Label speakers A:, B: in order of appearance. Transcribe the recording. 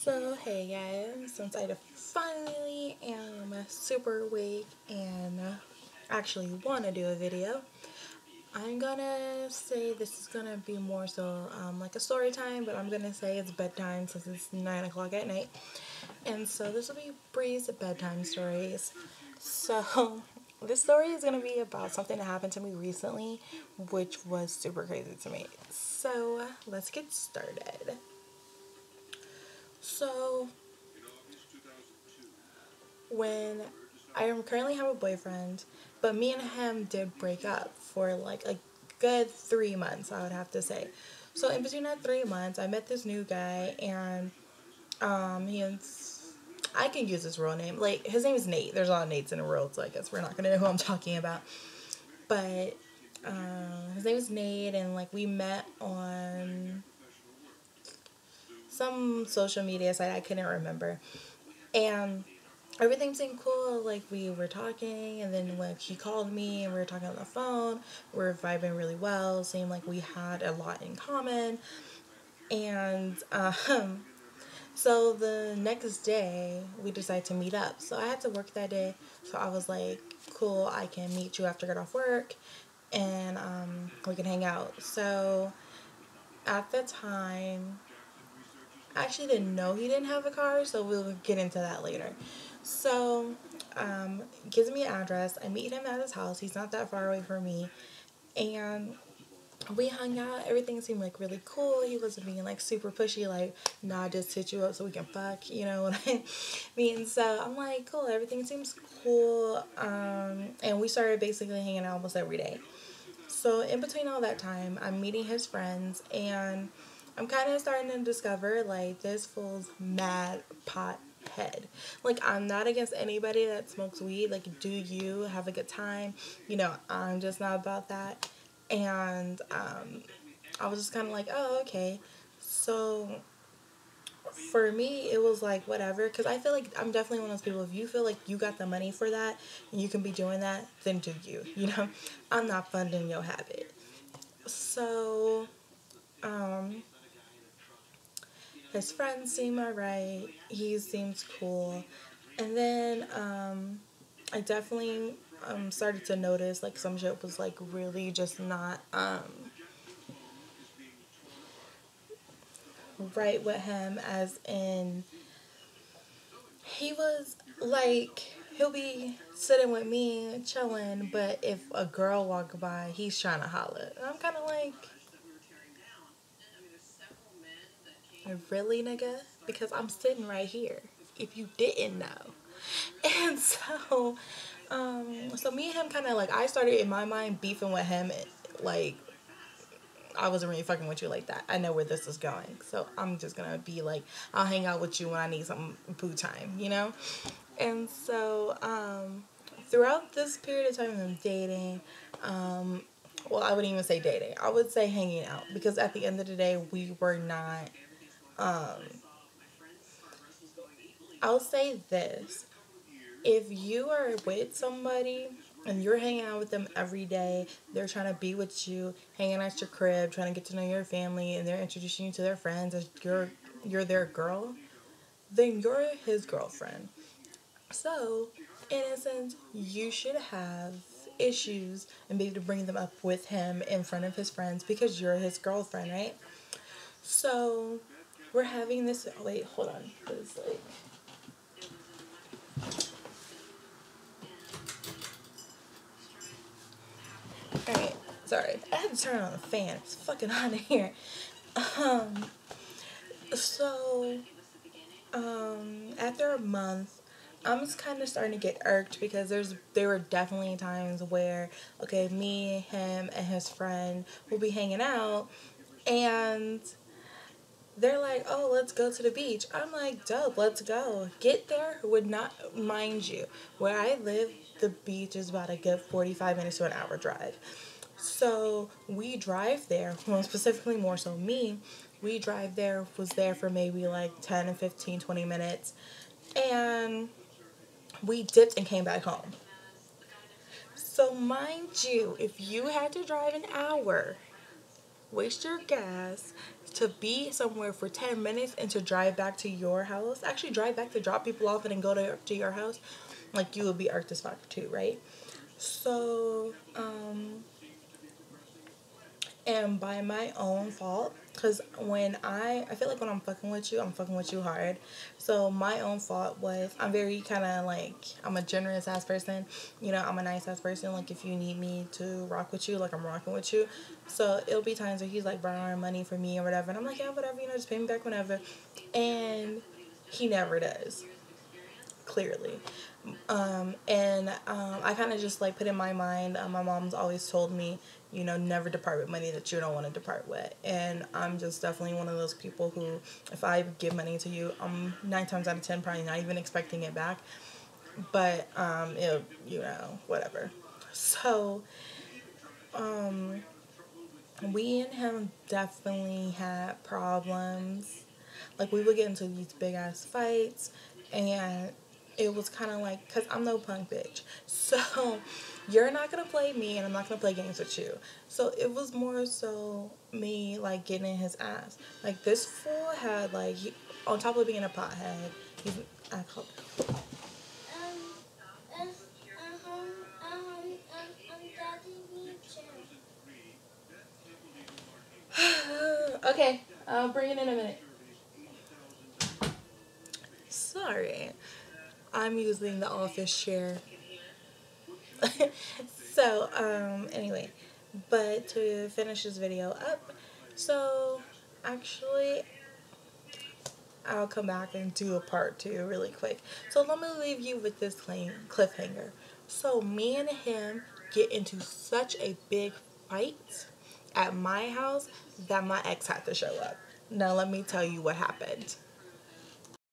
A: So hey guys, since I finally am super awake and actually want to do a video, I'm gonna say this is gonna be more so like a story time, but I'm gonna say it's bedtime since it's 9 o'clock at night. And so this will be Bree's bedtime stories. So this story is gonna be about something that happened to me recently, which was super crazy to me. So let's get started. So when I currently have a boyfriend, but me and him did break up for like a good 3 months, I would have to say. So in between that 3 months, I met this new guy, and I can use his real name. Like his name is Nate. There's a lot of Nates in the world, so I guess we're not gonna know who I'm talking about. But his name is Nate, and like we met on some social media site I couldn't remember, and everything seemed cool. Like we were talking, and then when he called me and we were talking on the phone, we were vibing really well. Seemed like we had a lot in common, and so the next day we decided to meet up. So I had to work that day, so I was like, "Cool, I can meet you after I get off work, and we can hang out." So at the time, I actually didn't know he didn't have a car, so we'll get into that later. So, gives me an address. I meet him at his house. He's not that far away from me. And we hung out. Everything seemed like really cool. He wasn't being like super pushy, like, nah, just hit you up so we can fuck, you know what I mean? So I'm like, cool, everything seems cool. And we started basically hanging out almost every day. So in between all that time, I'm meeting his friends, and I'm kind of starting to discover like this fool's mad pot head. Like, I'm not against anybody that smokes weed. Like, do you have a good time? I'm just not about that. And I was just kind of like, oh, okay. So for me, it was like whatever, because I feel like I'm definitely one of those people. If you feel like you got the money for that and you can be doing that, then do you. I'm not funding your habit. So his friends seem alright. He seems cool. And then I definitely started to notice like some shit was like really just not right with him, as in he was like, he'll be sitting with me chilling, but if a girl walk by, he's trying to holler. And I'm kind of like, really, nigga? Because I'm sitting right here, if you didn't know. And so me and him kind of like, I started in my mind beefing with him, like, I wasn't really fucking with you like that. I know where this is going. So I'm just gonna be like, I'll hang out with you when I need some boo time. And so, throughout this period of time of dating, well, I wouldn't even say dating. I would say hanging out, because at the end of the day, we were not, I'll say this. If you are with somebody and you're hanging out with them every day, they're trying to be with you, hanging at your crib, trying to get to know your family, and they're introducing you to their friends as you're their girl, then you're his girlfriend. So, in a sense, you should have issues and be able to bring them up with him in front of his friends because you're his girlfriend, right? So, we're having this. Wait, hold on. It's like. Alright, sorry. I had to turn on the fan. It's fucking hot in here. Um, so, after a month, I'm just kind of starting to get irked, because there were definitely times where, okay, me, him, and his friend will be hanging out, and they're like, oh, let's go to the beach. I'm like, dope, let's go. Get there would not, mind you, where I live, the beach is about a good 45 minutes to an hour drive. So we drive there, well, specifically more so me, we drive there, was there for maybe like 10 and 15, 20 minutes, and we dipped and came back home. So mind you, if you had to drive an hour waste your gas to be somewhere for 10 minutes and to drive back to your house, actually drive back to drop people off and then go to your house, like you would be irked as fuck too, right? So, and by my own fault, because when I feel like when I'm fucking with you, I'm fucking with you hard. So my own fault was, I'm very kind of like, I'm a generous ass person, you know, I'm a nice ass person. Like if you need me to rock with you, like I'm rocking with you. So it'll be times where he's like borrowing money for me or whatever, and I'm like, yeah, whatever, you know, just pay me back whenever. And he never does, clearly. I kind of just like put in my mind, my mom's always told me, you know, never depart with money that you don't want to depart with. And I'm just definitely one of those people who, if I give money to you, I'm 9 times out of 10 probably not even expecting it back. But, you know, whatever. So, we and him definitely had problems. Like we would get into these big ass fights, and it was kind of like, cause I'm no punk bitch, so you're not gonna play me, and I'm not gonna play games with you. So it was more so me like getting in his ass. Like this fool had like on top of being a pothead, he's I call okay, I'll bring it in a minute. Sorry, I'm using the office chair. So, anyway, but to finish this video up, so actually, I'll come back and do a part two really quick. So, let me leave you with this cliffhanger. So, me and him get into such a big fight at my house that my ex had to show up. Now, let me tell you what happened.